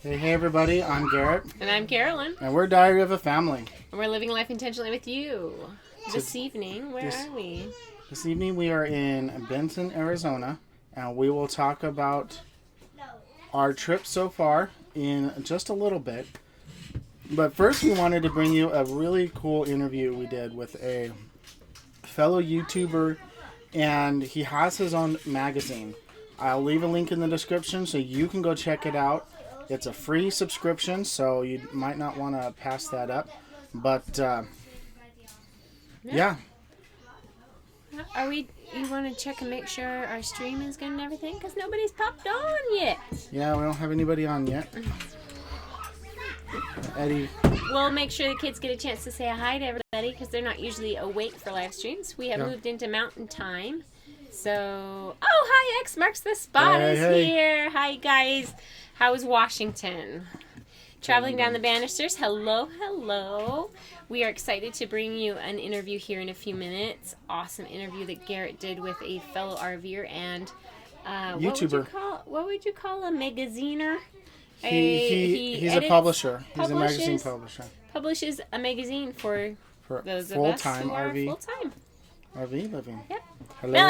Hey everybody, I'm Garrett. And I'm Carolyn. And we're Diary of a Family. And we're living life intentionally with you. This evening, where are we? This evening we are in Benton, Arizona, and we will talk about our trip so far in just a little bit. But first we wanted to bring you a really cool interview we did with a fellow YouTuber, and he has his own magazine. I'll leave a link in the description so you can go check it out. It's a free subscription, so you might not want to pass that up. But, yeah. You want to check and make sure our stream is good and everything? Because nobody's popped on yet. Yeah, we don't have anybody on yet. Eddie. We'll make sure the kids get a chance to say hi to everybody because they're not usually awake for live streams. We have moved into mountain time. So, hi, X Marks the Spot is here. Hi, guys. How is Washington? Traveling down the banisters. Hello, hello. We are excited to bring you an interview here in a few minutes. Awesome interview that Garrett did with a fellow RVer and YouTuber. What would you call a magaziner? He's a publisher. He's a magazine publisher. Publishes a magazine for those of us who are full-time RV living. Yep. Hello, Mel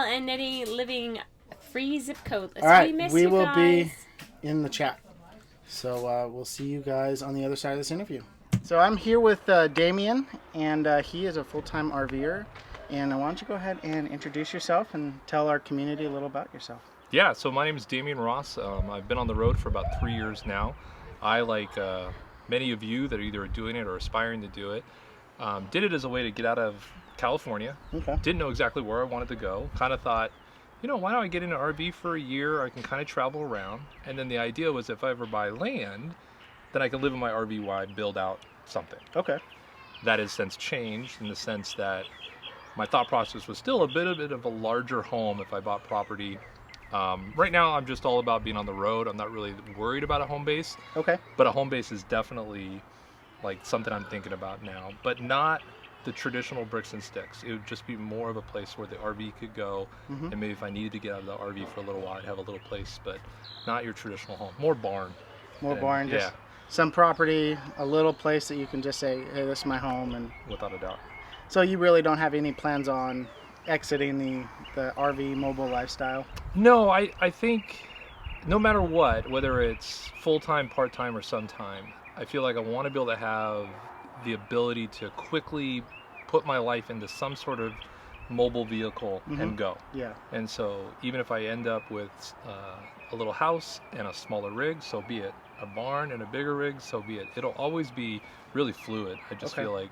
and Nettie living free zip code. All right, we will be in the chat. So we'll see you guys on the other side of this interview. So I'm here with Damian, and he is a full-time RVer. And why don't you go ahead and introduce yourself and tell our community a little about yourself. Yeah, so my name is Damian Ross. I've been on the road for about 3 years now. I, like many of you that are either doing it or aspiring to do it, did it as a way to get out of California. Okay. Didn't know exactly where I wanted to go. Kind of thought, why don't I get in an RV for a year? I can kind of travel around. And then the idea was if I ever buy land, then I can live in my RV while I build out something. Okay. That has since changed in the sense that my thought process was still a bit of a larger home if I bought property. Right now, I'm just all about being on the road. I'm not really worried about a home base. Okay. But a home base is definitely like something I'm thinking about now, but not the traditional bricks and sticks. It would just be more of a place where the RV could go, and maybe if I needed to get out of the RV for a little while, I'd have a little place, but not your traditional home. More barn. More barn. Yeah. Just some property, a little place that you can just say, hey, this is my home. And without a doubt. So you really don't have any plans on exiting the RV mobile lifestyle? No, I think no matter what, whether it's full-time, part-time, or sometime, I feel like I want to be able to have the ability to quickly put my life into some sort of mobile vehicle and go. Yeah. And so even if I end up with a little house and a smaller rig, so be it. A barn and a bigger rig, so be it. It'll always be really fluid. I just feel like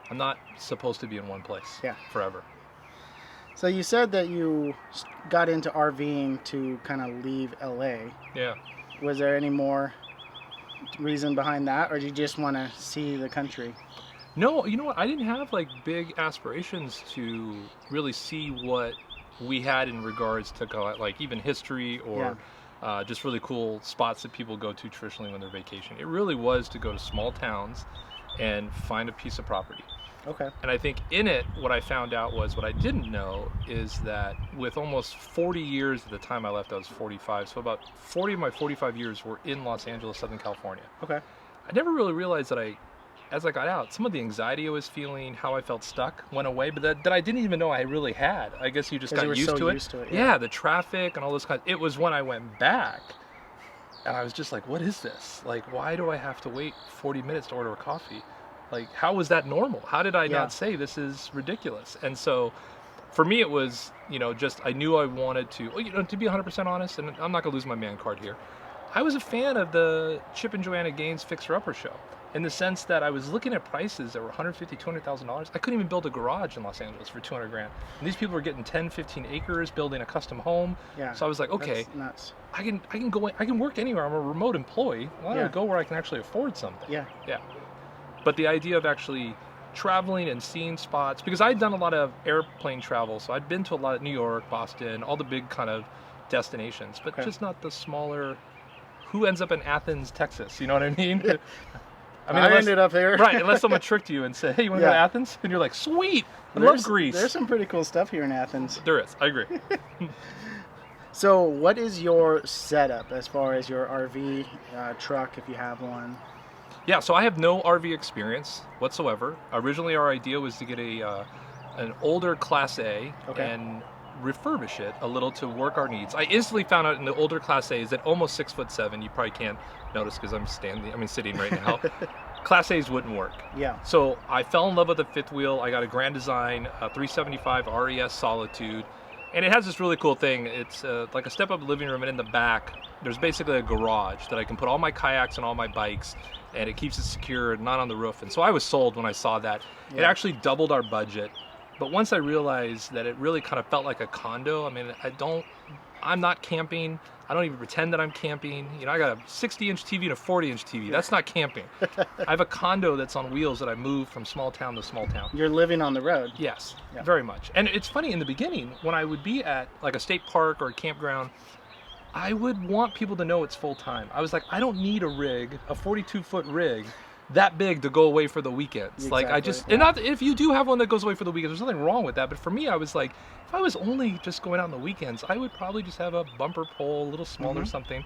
I'm not supposed to be in one place forever. So you said that you got into RVing to kind of leave LA. Yeah. Was there any more reason behind that, or did you just want to see the country? No, you know what? I didn't have like big aspirations to really see what we had in regards to like even history or just really cool spots that people go to traditionally when they're vacationing. It really was to go to small towns and find a piece of property. Okay. And I think in it, what I found out was what I didn't know is that with almost 40 years at the time I left, I was 45. So about 40 of my 45 years were in Los Angeles, Southern California. Okay. I never really realized that as I got out, some of the anxiety I was feeling, how I felt stuck, went away, but that I didn't even know I really had. I guess you just got used to it. Yeah, the traffic and all this kind of, it was when I went back and I was just like, what is this? Like, why do I have to wait 40 minutes to order a coffee? Like, how was that normal? How did I not say this is ridiculous? And so for me, it was, just I knew I wanted to be 100% honest, and I'm not going to lose my man card here. I was a fan of the Chip and Joanna Gaines Fixer Upper show in the sense that I was looking at prices that were $150,000, $200,000. I couldn't even build a garage in Los Angeles for $200,000. And these people were getting 10, 15 acres, building a custom home. Yeah. So I was like, okay, that's nuts. I can work anywhere. I'm a remote employee. Why don't I go where I can actually afford something? Yeah. Yeah. But the idea of actually traveling and seeing spots, because I'd done a lot of airplane travel, so I'd been to a lot of New York, Boston, all the big kind of destinations, but just not the smaller, who ends up in Athens, Texas, you know what I mean? I ended up there. Right, unless someone tricked you and said, hey, you want to go to Athens? And you're like, sweet, I love Greece. There's some pretty cool stuff here in Athens. There is, I agree. So what is your setup as far as your RV truck, if you have one? Yeah, so I have no RV experience whatsoever. Originally, our idea was to get an older Class A and refurbish it a little to work our needs. I instantly found out in the older Class A is at almost 6'7". You probably can't notice because I'm sitting right now. Class A's wouldn't work. Yeah. So I fell in love with the fifth wheel. I got a Grand Design 375 RES Solitude. And it has this really cool thing. It's like a step-up living room, and in the back, there's basically a garage that I can put all my kayaks and all my bikes, and it keeps it secure, not on the roof. And so I was sold when I saw that. Yeah. It actually doubled our budget. But once I realized that it really kind of felt like a condo, I mean, I'm not camping. I don't even pretend that I'm camping. You know, I got a 60-inch TV and a 40-inch TV. That's not camping. I have a condo that's on wheels that I move from small town to small town. You're living on the road. Yes, very much. And it's funny, in the beginning, when I would be at like a state park or a campground, I would want people to know it's full time. I was like, I don't need a rig, a 42-foot rig, that big to go away for the weekends. Exactly. Like I just, and not, if you do have one that goes away for the weekends, there's nothing wrong with that. But for me, I was like, if I was only just going out on the weekends, I would probably just have a bumper pole, a little smaller or something.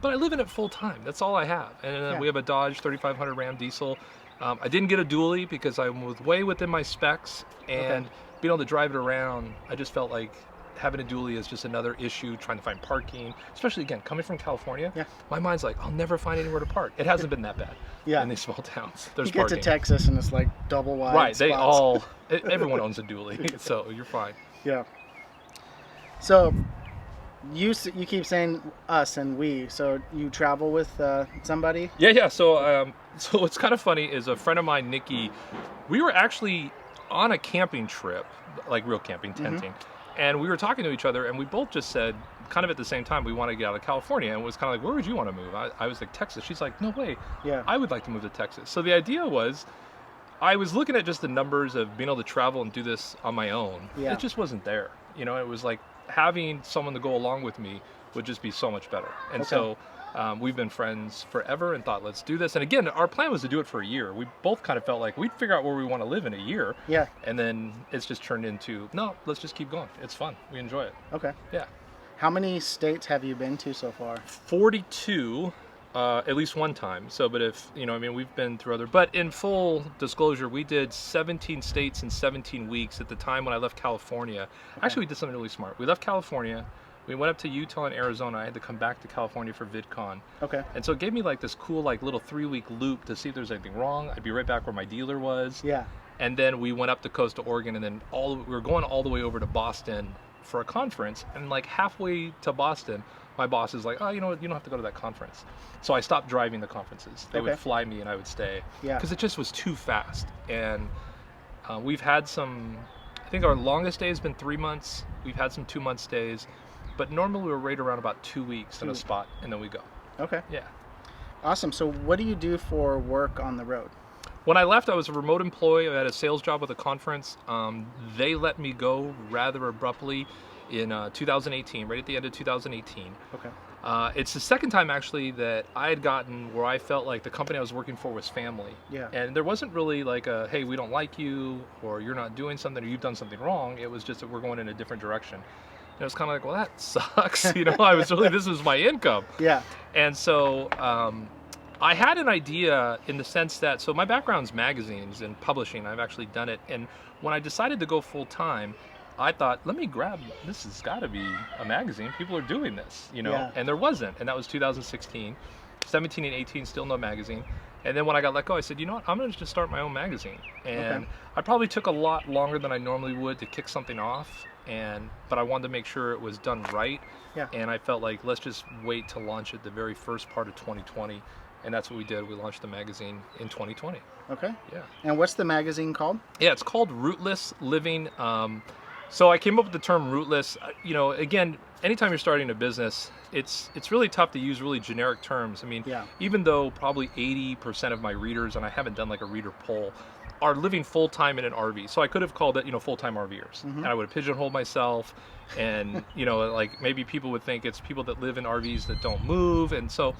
But I live in it full time. That's all I have. And we have a Dodge 3500 Ram diesel. I didn't get a dually because I was way within my specs, and being able to drive it around, I just felt like having a dually is just another issue, trying to find parking, especially again, coming from California. Yeah. My mind's like, I'll never find anywhere to park. It hasn't been that bad in these small towns. There's you get parking. To Texas and it's like double wide Right, spots. Everyone owns a dually, so you're fine. Yeah. So you keep saying us and we, so you travel with somebody? Yeah. So what's kind of funny is a friend of mine, Nikki, we were actually on a camping trip, like real camping, tenting. And we were talking to each other, and we both just said, kind of at the same time, we want to get out of California. And it was kind of like, where would you want to move? I was like, Texas. She's like, no way. Yeah. I would like to move to Texas. So the idea was, I was looking at just the numbers of being able to travel and do this on my own. Yeah. It just wasn't there. You know, it was like having someone to go along with me would just be so much better. And so we've been friends forever and thought, let's do this. And again, our plan was to do it for a year. We both kind of felt like we'd figure out where we want to live in a year. Yeah. And then it's just turned into, no, let's just keep going. It's fun. We enjoy it. Okay. Yeah. How many states have you been to so far? 42, at least one time. So, but if, you know, I mean, we've been through other, but in full disclosure, we did 17 states in 17 weeks at the time when I left California. Actually, we did something really smart. We left California. We went up to Utah and Arizona. I had to come back to California for VidCon. Okay. And so it gave me like this cool like little 3-week loop to see if there's anything wrong. I'd be right back where my dealer was. Yeah. And then we went up the coast to Oregon, and then we were going all the way over to Boston for a conference. And like halfway to Boston, my boss is like, oh, you know what? You don't have to go to that conference. So I stopped driving the conferences. They would fly me and I would stay. Yeah. Because it just was too fast. And we've had some, I think our longest day has been 3 months. We've had some 2-month stays. But normally we're right around about 2 weeks in a spot, and then we go. Okay. Yeah. Awesome. So what do you do for work on the road? When I left, I was a remote employee. I had a sales job with a conference. They let me go rather abruptly in 2018, right at the end of 2018. Okay. It's the second time, actually, that I had gotten where I felt like the company I was working for was family. Yeah. And there wasn't really like a, hey, we don't like you, or you're not doing something, or you've done something wrong. It was just that we're going in a different direction. And it was kind of like, well, that sucks. You know, this was my income. Yeah. And so I had an idea in the sense that, so my background's magazines and publishing. I've actually done it. And when I decided to go full time, I thought, let me grab, this has got to be a magazine. People are doing this, you know, and there wasn't. And that was 2016, 17 and 18, still no magazine. And then when I got let go, I said, you know what, I'm going to just start my own magazine. And I probably took a lot longer than I normally would to kick something off. But I wanted to make sure it was done right. Yeah. And I felt like, let's just wait to launch it the very first part of 2020. And that's what we did. We launched the magazine in 2020. Okay. Yeah. And what's the magazine called? Yeah, it's called Rootless Living. So I came up with the term rootless. You know, again, anytime you're starting a business, it's really tough to use really generic terms. I mean, even though probably 80% of my readers, and I haven't done like a reader poll, are living full-time in an RV. So I could have called it, you know, full-time RVers. And I would have pigeonholed myself. And, you know, like maybe people would think it's people that live in RVs that don't move. And so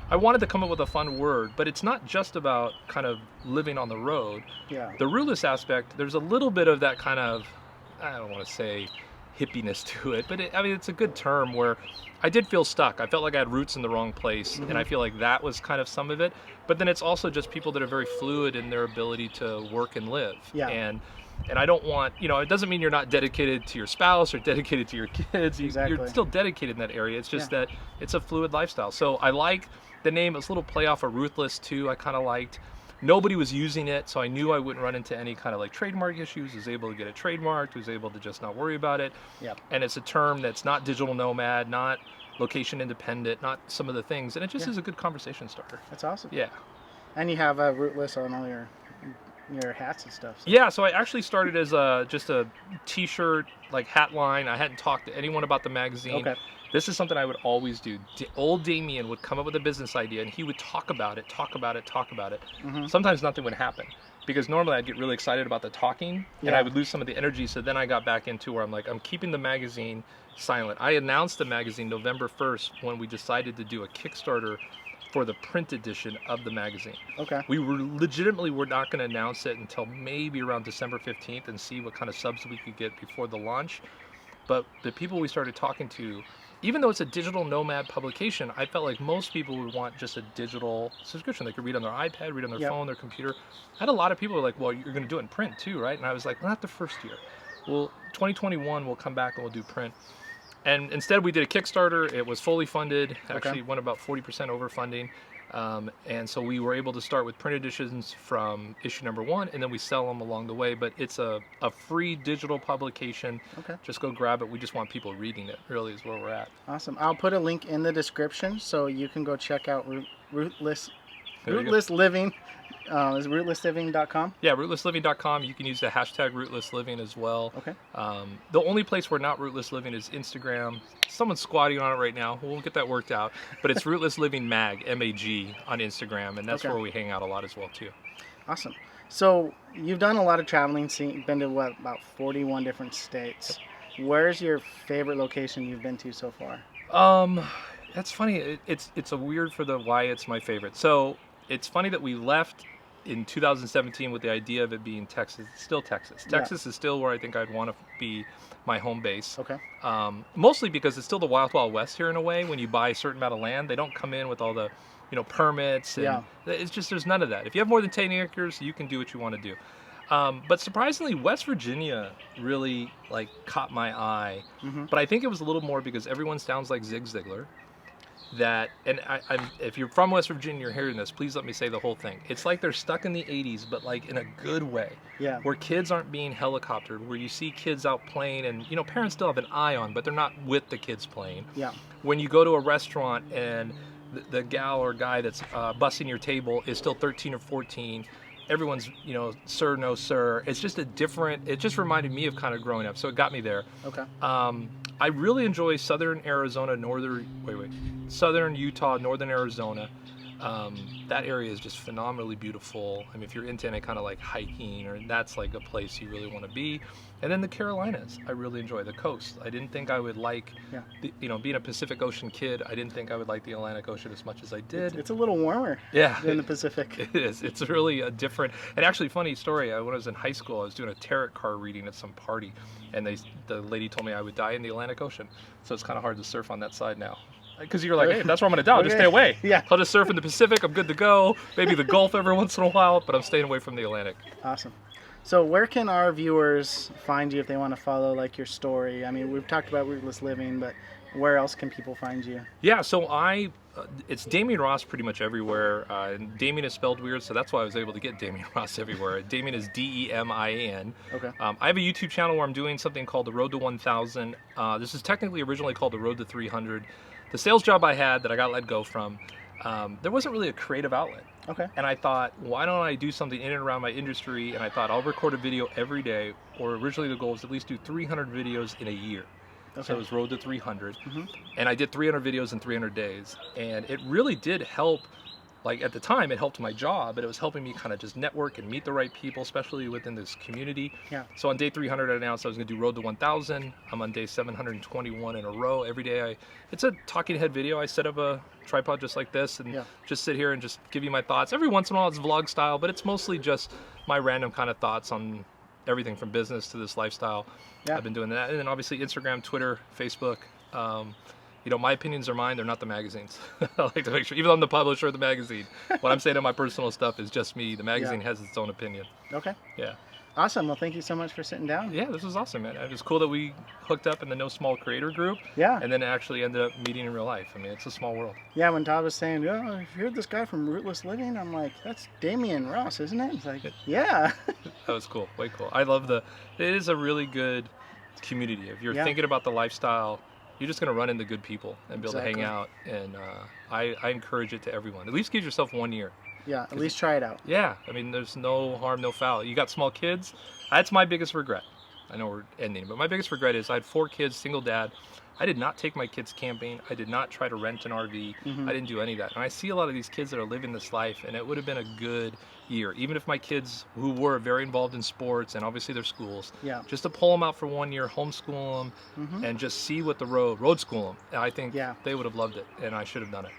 I wanted to come up with a fun word, but it's not just about kind of living on the road. Yeah. The rootless aspect, there's a little bit of that kind of, I don't want to say hippiness to it, but I mean, it's a good term where I did feel stuck. I felt like I had roots in the wrong place, and I feel like that was kind of some of it. But then it's also just people that are very fluid in their ability to work and live. Yeah. And I don't want, it doesn't mean you're not dedicated to your spouse or dedicated to your kids. Exactly. You're still dedicated in that area. It's just that it's a fluid lifestyle. So I like the name. It's a little play off of Ruthless too. I kind of liked. Nobody was using it, so I knew I wouldn't run into any kind of like trademark issues. I was able to get it trademarked, was able to just not worry about it. Yep. And it's a term that's not digital nomad, not location independent, not some of the things. And it just is a good conversation starter. That's awesome. Yeah. And you have Rootless on all your hats and stuff. So. Yeah, so I actually started as just a t-shirt, like hat line. I hadn't talked to anyone about the magazine. Okay. This is something I would always do. Old Damian would come up with a business idea, and he would talk about it. Sometimes nothing would happen, because normally I'd get really excited about the talking, and I would lose some of the energy. So then I got back into where I'm like, I'm keeping the magazine silent. I announced the magazine November 1st when we decided to do a Kickstarter for the print edition of the magazine. Okay. We were legitimately not going to announce it until maybe around December 15th and see what kind of subs we could get before the launch. But the people we started talking to, even though it's a digital nomad publication, I felt like most people would want just a digital subscription. They could read on their iPad, read on their phone, their computer. I had a lot of people who were like, well, you're going to do it in print too, right? And I was like, well, not the first year. Well, 2021, we'll come back and we'll do print. And instead, we did a Kickstarter. It was fully funded. Actually, went about 40% over funding. And so we were able to start with print editions from issue number 1, and then we sell them along the way. But it's a free digital publication. Okay. Just go grab it. We just want people reading it, really, is where we're at. Awesome. I'll put a link in the description so you can go check out Rootless Living. Is it rootlessliving.com? Yeah, rootlessliving.com. You can use the hashtag rootlessliving as well. Okay. The only place we're not Rootless Living is Instagram. Someone's squatting on it right now. We'll get that worked out. But it's Rootless Living Mag, M-A-G, on Instagram, and that's where we hang out a lot as well, too. Awesome. So you've done a lot of traveling. Been to, about 41 different states. Where's your favorite location you've been to so far? That's funny. It's a weird for the why it's my favorite. So it's funny that we left in 2017 with the idea of it being Texas. It's still Texas. Texas is still where I think I'd want to be my home base. Okay. Mostly because it's still the Wild Wild West here in a way. When you buy a certain amount of land, they don't come in with all the permits. And it's just, there's none of that. If you have more than 10 acres, you can do what you want to do. But surprisingly, West Virginia really caught my eye. But I think it was a little more because everyone sounds like Zig Ziglar. If you're from West Virginia, you're hearing this, please let me say the whole thing. It's like they're stuck in the 80s, but in a good way. Yeah. Where kids aren't being helicoptered, where you see kids out playing and, parents still have an eye on, but they're not with the kids playing. Yeah. When you go to a restaurant and the gal or guy that's bussing your table is still 13 or 14, everyone's, sir, no, sir. It's just it just reminded me of kind of growing up. So it got me there. Okay. I really enjoy southern Arizona, southern Utah, northern Arizona. That area is just phenomenally beautiful. I mean, if you're into any kind of hiking, that's a place you really want to be. And then the Carolinas, I really enjoy the coast. I didn't think I would being a Pacific Ocean kid, I didn't think I would like the Atlantic Ocean as much as I did. It's a little warmer than the Pacific. It is. It's really a different, and actually funny story, when I was in high school, I was doing a tarot card reading at some party, and the lady told me I would die in the Atlantic Ocean. So it's kind of hard to surf on that side now. Because you're like, hey, that's where I'm going to die. I'll just stay away. Yeah. I'll just surf in the Pacific. I'm good to go. Maybe the Gulf every once in a while, but I'm staying away from the Atlantic. Awesome. So where can our viewers find you if they want to follow your story? I mean, we've talked about Rootless Living, but where else can people find you? Yeah, so it's Damian Ross pretty much everywhere. And Damian is spelled weird, so that's why I was able to get Damian Ross everywhere. Damian is D-E-M-I-A-N. Okay. I have a YouTube channel where I'm doing something called the Road to 1,000. This is technically originally called the Road to 300. The sales job I had that I got let go from, there wasn't really a creative outlet. Okay. And I thought, why don't I do something in and around my industry? And I thought, I'll record a video every day, or originally the goal was at least do 300 videos in a year. Okay. So it was Road to 300. And I did 300 videos in 300 days. And it really did help. At the time, it helped my job, but it was helping me kind of just network and meet the right people, especially within this community. Yeah. So on day 300, I announced I was going to do Road to 1,000. I'm on day 721 in a row. Every day, it's a talking head video. I set up a tripod just like this and just sit here and just give you my thoughts. Every once in a while, it's vlog style, but it's mostly just my random kind of thoughts on everything from business to this lifestyle. Yeah. I've been doing that. And then obviously Instagram, Twitter, Facebook. My opinions are mine. They're not the magazine's. I like to make sure, even though I'm the publisher of the magazine, what I'm saying on my personal stuff is just me. The magazine has its own opinion. Okay. Yeah. Awesome. Well, thank you so much for sitting down. Yeah, this was awesome, man. It was cool that we hooked up in the No Small Creator group. Yeah. And then actually ended up meeting in real life. I mean, it's a small world. Yeah, when Todd was saying, oh, you heard this guy from Rootless Living? I'm like, that's Damian Ross, isn't it? It's like, yeah. That was cool. Way cool. I love it is a really good community. If you're thinking about the lifestyle, you're just going to run into good people and be able to hang out. And I encourage it to everyone. At least give yourself 1 year. Yeah, at least try it out. Yeah, I mean, there's no harm, no foul. You got small kids. That's my biggest regret. I know we're ending, but my biggest regret is I had 4 kids, single dad. I did not take my kids camping. I did not try to rent an RV. I didn't do any of that. And I see a lot of these kids that are living this life, and it would have been a good year. Even if my kids, who were very involved in sports and obviously their schools, just to pull them out for 1 year, homeschool them, and just see what road school them. And I think they would have loved it, and I should have done it.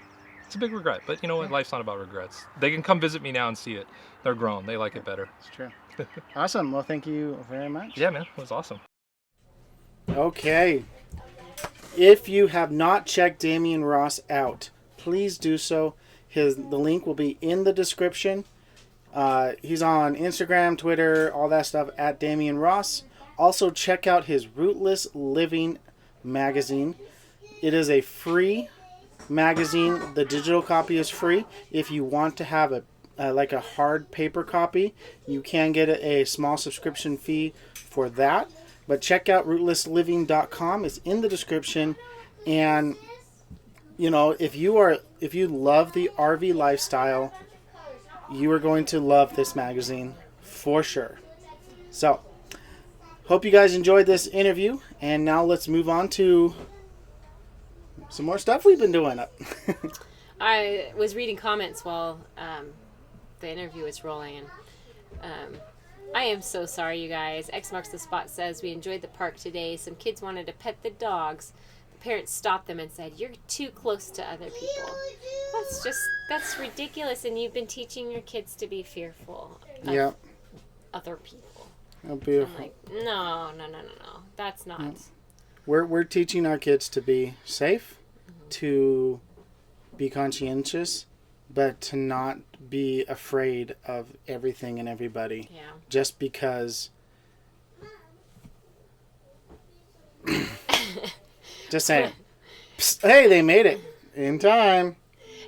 It's a big regret, but you know what? Life's not about regrets. They can come visit me now and see it. They're grown. They like it better. It's true. Awesome. Well, thank you very much. Yeah, man. It was awesome. Okay. If you have not checked Damian Ross out, please do so. The link will be in the description. He's on Instagram, Twitter, all that stuff at Damian Ross. Also, check out his Rootless Living magazine. It is a free magazine. The digital copy is free. If you want to have a hard paper copy, you can get a small subscription fee for that. But check out rootlessliving.com. It's in the description. And if you love the RV lifestyle, you are going to love this magazine for sure. So, hope you guys enjoyed this interview, and now let's move on to some more stuff we've been doing. I was reading comments while the interview was rolling, and I am so sorry, you guys. X Marks the Spot says, we enjoyed the park today. Some kids wanted to pet the dogs. The parents stopped them and said, you're too close to other people. That's ridiculous, and you've been teaching your kids to be fearful of other people. Oh, beautiful. I'm like, no. That's not. Yeah. We're teaching our kids to be safe, to be conscientious, but to not be afraid of everything and everybody. Yeah. Just because. Just saying. Psst, hey, they made it in time.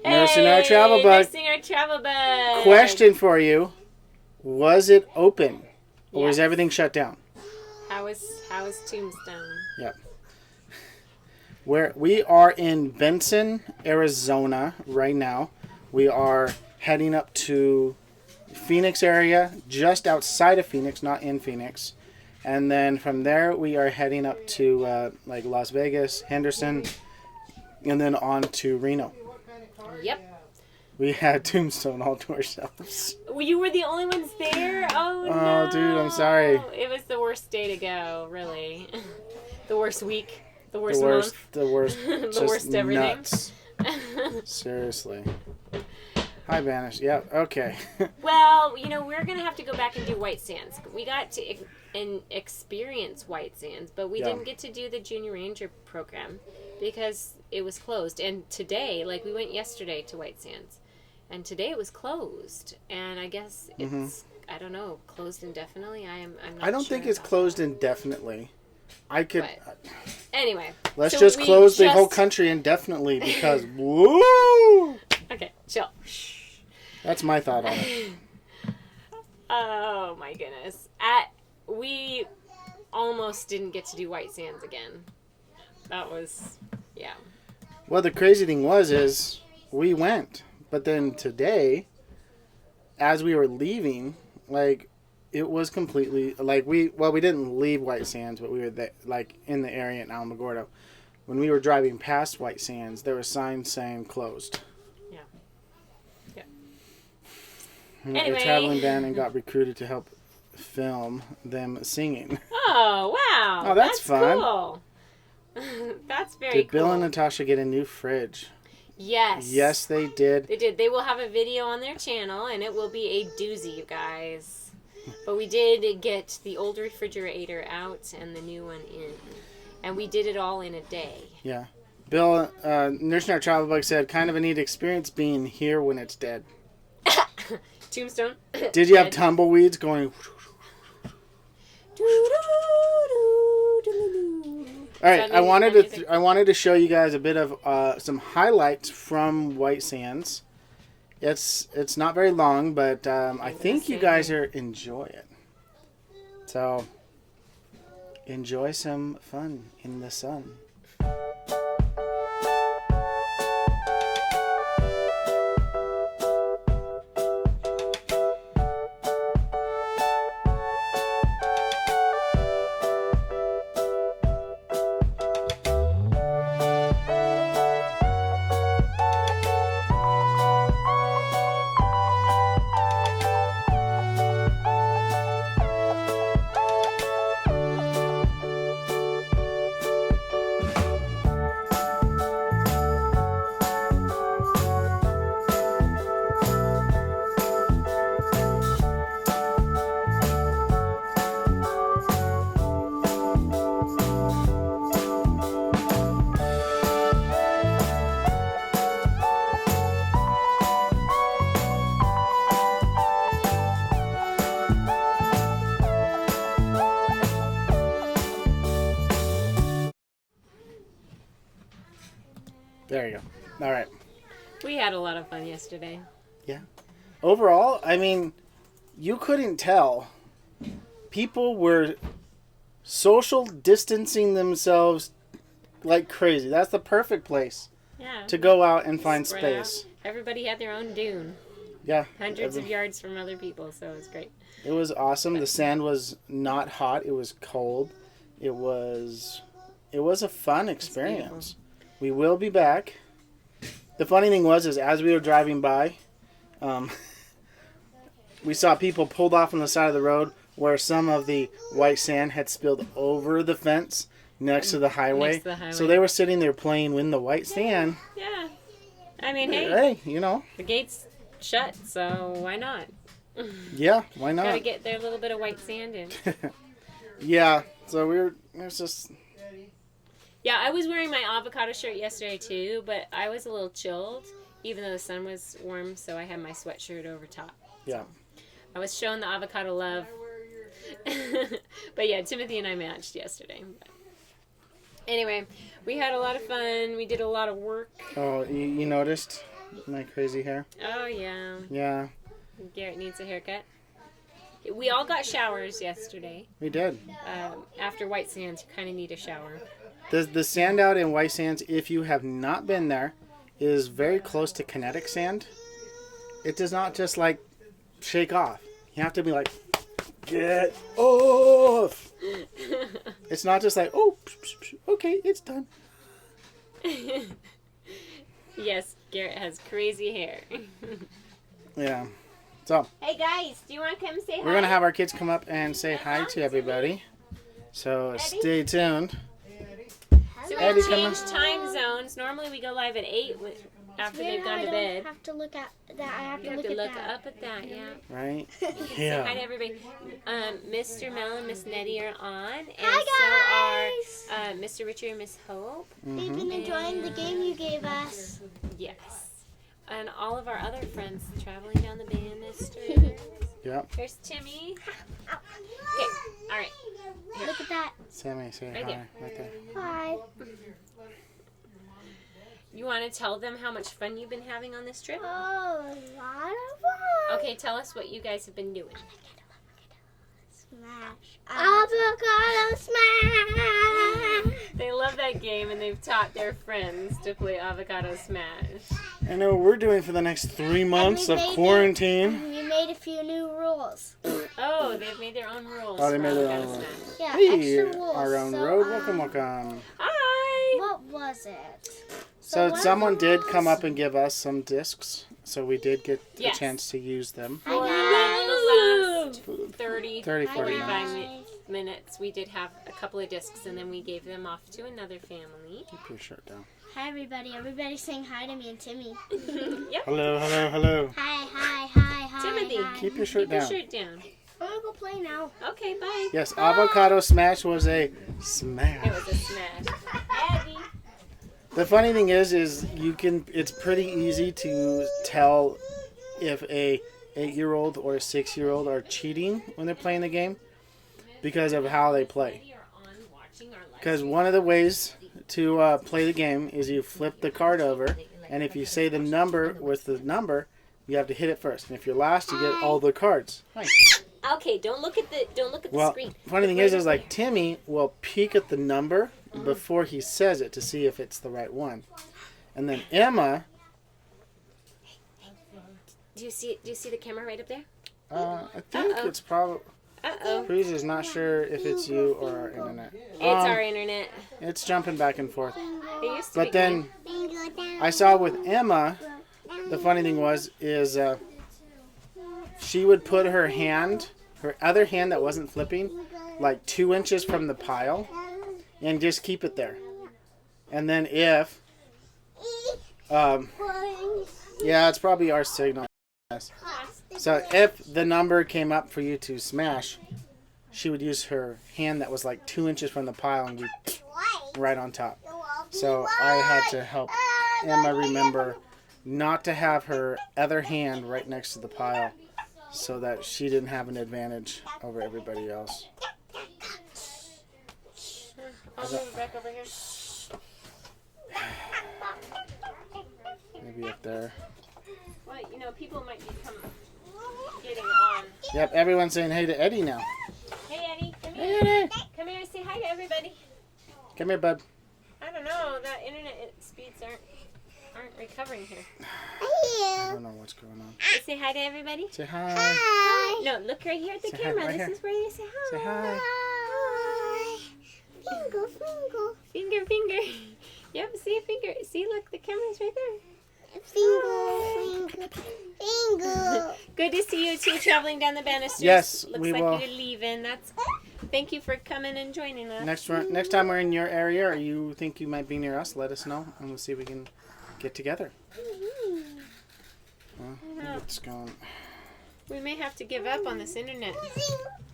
Nursing our travel bug. Nursing our travel bug. Question for you: was it open, or was everything shut down? How is Tombstone? Yep. We are in Benson, Arizona right now. We are heading up to Phoenix area, just outside of Phoenix, not in Phoenix. And then from there, we are heading up to Las Vegas, Henderson, and then on to Reno. Yep. We had Tombstone all to ourselves. You were the only ones there? Oh, no. Oh, dude, I'm sorry. It was the worst day to go, really. The worst week. The worst month. The worst. The worst everything. Nuts. Seriously. Hi, Banish. Yeah, okay. Well, we're going to have to go back and do White Sands. We got to experience White Sands, but we didn't get to do the Junior Ranger program because it was closed. And today, we went yesterday to White Sands, and today it was closed. And I guess it's, I don't know, closed indefinitely? I'm not I don't think it's closed indefinitely. I could... But, anyway. Let's just close the whole country indefinitely because... Woo! Okay, chill. That's my thought on it. Oh, my goodness. We almost didn't get to do White Sands again. That was... Yeah. Well, the crazy thing is we went. But then today, as we were leaving, it was completely, we didn't leave White Sands, but we were there, in the area in Alamogordo. When we were driving past White Sands, there were signs saying closed. Yeah. Anyway. A traveling band and got recruited to help film them singing. Oh, wow. Oh, that's fun. Cool. That's very cool. Did Bill and Natasha get a new fridge? Yes. Yes, they did. They did. They will have a video on their channel, and it will be a doozy, you guys. But we did get the old refrigerator out and the new one in. And we did it all in a day. Yeah. Bill, Nursing Our Travel Bug said, kind of a neat experience being here when it's dead. Tombstone. Did you have tumbleweeds going... All right, I wanted to show you guys a bit of some highlights from White Sands. It's not very long, but I think you guys are enjoy it. So enjoy some fun in the sun. There you go. All right. We had a lot of fun yesterday. Yeah. Overall, I mean, you couldn't tell. People were social distancing themselves like crazy. That's the perfect place to go out and find space. Out. Everybody had their own dune. Yeah. Hundreds of yards from other people, so it was great. It was awesome. The sand was not hot. It was cold. It was a fun experience. We will be back. The funny thing was, is as we were driving by, we saw people pulled off on the side of the road where some of the white sand had spilled over the fence next to the highway. So they were sitting there playing in the white sand. Yeah. I mean, hey, you know. The gate's shut, so why not? Yeah, why not? Gotta get their little bit of white sand in. Yeah, so it was just... Yeah, I was wearing my avocado shirt yesterday too, but I was a little chilled, even though the sun was warm, so I had my sweatshirt over top. Yeah. I was showing the avocado love. But yeah, Timothy and I matched yesterday. But anyway, we had a lot of fun. We did a lot of work. Oh, you noticed my crazy hair? Oh, yeah. Yeah. Garrett needs a haircut. We all got showers yesterday. We did. After White Sands, you kind of need a shower. The sand out in White Sands, if you have not been there, is very close to kinetic sand. It does not just like shake off. You have to be like, get off. It's not just like, oh, okay, it's done. Yes, Garrett has crazy hair. Yeah. So. Hey guys, do you want to come say hi? We're going to have our kids come up and say hi to everybody. So stay tuned. So we changed time zones. Normally we go live at 8 after they've gone to bed. I have to look at that. I have you to have look to look at up at that, yeah. Right? Yeah. Say hi to everybody. Mr. Mel and Miss Nettie are on. And Hi, guys. so are Mr. Richard and Miss Hope. We've been enjoying the game you gave us. Yes. And all of our other friends traveling down the banisters. Yep. Here's Timmy. Okay, all right. Here. Look at that. Sammy, say Right hi. there. Right there. Hi. You want to tell them how much fun you've been having on this trip? Oh, a lot of fun. Okay, tell us what you guys have been doing. Smash. Avocado smash. They love that game, and they've taught their friends to play Avocado Smash. I know what we're doing for the next 3 months of quarantine. We made a few new rules. Oh, they've made their own rules. Oh, they made their Avocado own rules. Smash. Yeah, Hey, extra rules. our own road. Welcome. Hi. What was it? So one someone of the did come rules- up and give us some discs, so we did get Yes. a chance to use them. For the last 30, 30, 40 45 minutes, we did have a couple of discs, and then we gave them off to another family. Keep your shirt down. Hi, everybody. Everybody's saying hi to me and Timmy. Yep. Hello. Hi. Timothy, Hi. Keep your shirt Keep your down. shirt down. I'm gonna go play now. Okay, bye. Yes, Avocado Smash was a smash. It was a smash. Abby. The funny thing is it's pretty easy to tell if a 8-year-old or a 6-year-old are cheating when they're playing the game because of how they play. Because one of the ways to play the game is you flip the card over, and if you say the number with the number, you have to hit it first. And if you're last, you get all the cards. Hi. Okay, don't look at the screen. Funny thing is like Timmy will peek at the number before he says it to see if it's the right one, and then Emma. Do you see the camera right up there? I think it's probably. Breeze is not sure if it's you or our internet. It's our internet. It's jumping back and forth. It used to But be then I saw with Emma, the funny thing is she would put her other hand that wasn't flipping, like 2 inches from the pile, and just keep it there. And then if, yeah, it's probably our signal. So if the number came up for you to smash, she would use her hand that was like 2 inches from the pile and be right on top. So I had to help Emma remember not to have her other hand right next to the pile so that she didn't have an advantage over everybody else. I'll move it back over here. Maybe up there. Well, people might be getting on. Yep, everyone's saying hey to Eddie now. Hey, Eddie. Come Hey, here. Eddie. Come here and say hi to everybody. Come here, bud. I don't know. That internet speeds aren't recovering here. I don't know what's going on. Say hi to everybody. Say hi. Hi. No, look right here at the Say hi, camera. right This here. is where you say hi. Say hi. Hi. Finger, finger. Finger, finger. Yep, see a finger. See, look, the camera's right there. Finger, finger, finger. Good to see you two traveling down the banisters. Yes, Looks we like will. you're leaving. Thank you for coming and joining us. Next time we're in your area or you think you might be near us, let us know and we'll see if we can get together. Well, I think it's gone. We may have to give up on this internet.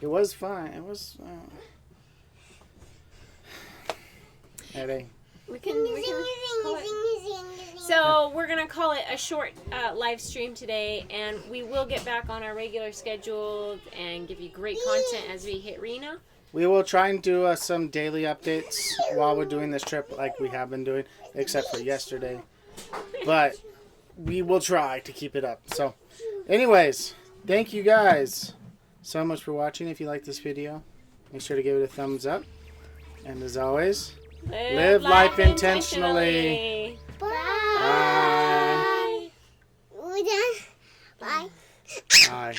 It was fine. It was. Eddie. We can call it. So we're gonna call it a short live stream today, and we will get back on our regular schedule and give you great content as we hit Reno. We will try and do some daily updates while we're doing this trip, like we have been doing, except for yesterday. But we will try to keep it up. So, anyways, thank you guys so much for watching. If you like this video, make sure to give it a thumbs up. And as always, live life intentionally. Bye. Bye. Bye. Bye.